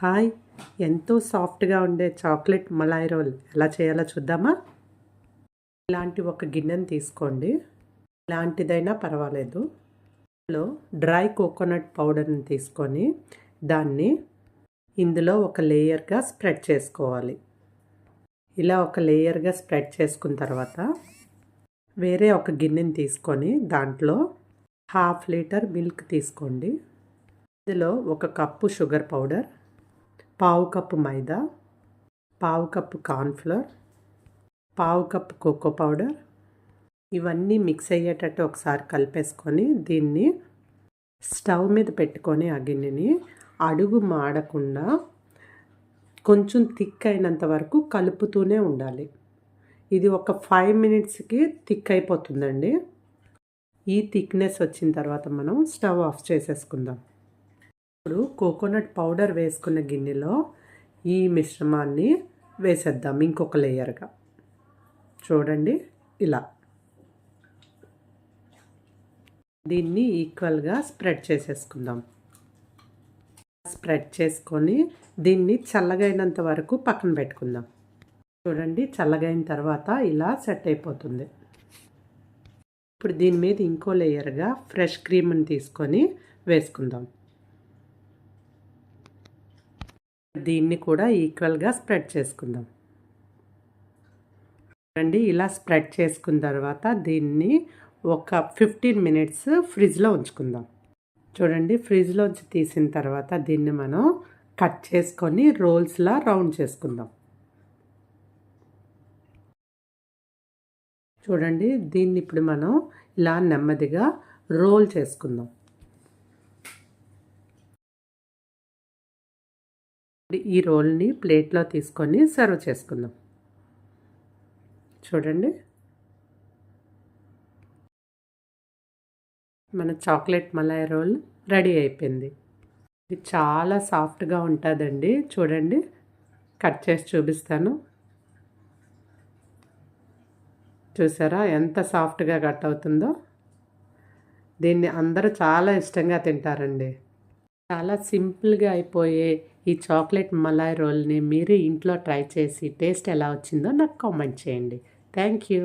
Hi, ఎంతో సాఫ్ట్గా ఉండే చాక్లెట్ మలాయ్ రోల్ ఎలా చేయాలో చూద్దామా? ఇలాంటి ఒక గిన్నెని తీసుకోండి. ఇలాంటిదైనా పర్వాలేదు. ఇందులో డ్రై కోకోనట్ పౌడర్ని తీసుకొని దాన్ని ఇందులో ఒక లేయర్గా స్ప్రెడ్ చేసుకోవాలి. ఇలా ఒక లేయర్గా స్ప్రెడ్ చేసుకున్న తర్వాత వేరే ఒక గిన్నెని తీసుకొని దాంట్లో 1/2 లీటర్ మిల్క్ తీసుకోండి. ఇందులో 1 cup sugar powder, 1/2 cup maida, 1/2 cup cornflour, 1/2 cup cocoa powder ఇవన్నీ మిక్స్ అయ్యేటట్టు ఒకసారి కలిపేసుకొని దీన్ని స్టవ్ మీద పెట్టుకొని ఆ గిన్నెని అడుగు మాడకుండా కొంచెం థిక్ అయినంత వరకు కలుపుతూనే ఉండాలి. ఇది ఒక 5 మినిట్స్కి థిక్ అయిపోతుందండి. ఈ థిక్నెస్ వచ్చిన తర్వాత మనం స్టవ్ ఆఫ్ చేసేసుకుందాం. ఇప్పుడు కోకోనట్ పౌడర్ వేసుకున్న గిన్నెలో ఈ మిశ్రమాన్ని వేసేద్దాం ఇంకొక లేయర్గా. చూడండి ఇలా. దీన్ని ఈక్వల్గా స్ప్రెడ్ చేసేసుకుందాం. స్ప్రెడ్ చేసుకొని దీన్ని చల్లగైనంత వరకు పక్కన పెట్టుకుందాం. చూడండి, చల్లగైన తర్వాత ఇలా సెట్ అయిపోతుంది. ఇప్పుడు దీని మీద ఇంకో లేయర్గా ఫ్రెష్ క్రీమ్ని తీసుకొని వేసుకుందాం. దీన్ని కూడా ఈక్వల్గా స్ప్రెడ్ చేసుకుందాం. చూడండి, ఇలా స్ప్రెడ్ చేసుకున్న తర్వాత దీన్ని ఒక 15 మినిట్స్ ఫ్రిడ్జ్లో ఉంచుకుందాం. చూడండి, ఫ్రిడ్జ్లోంచి తీసిన తర్వాత దీన్ని మనం కట్ చేసుకొని రోల్స్లా రౌండ్ చేసుకుందాం. చూడండి, దీన్ని ఇప్పుడు మనం ఇలా నెమ్మదిగా రోల్ చేసుకుందాం. ఈ రోల్ని ప్లేట్లో తీసుకొని సర్వ్ చేసుకుందాం. చూడండి, మన చాక్లెట్ మలాయ్ రోల్ రెడీ అయిపోయింది. ఇది చాలా సాఫ్ట్గా ఉంటుందండి. చూడండి, కట్ చేసి చూపిస్తాను. చూసారా ఎంత సాఫ్ట్గా కట్ అవుతుందో? దీన్ని అందరూ చాలా ఇష్టంగా తింటారండి. చాలా సింపుల్గా అయిపోయే ఈ చాక్లెట్ మలాయ్ రోల్ని మీరు ఇంట్లో ట్రై చేసి టేస్ట్ ఎలా వచ్చిందో నాకు కామెంట్ చేయండి. Thank you.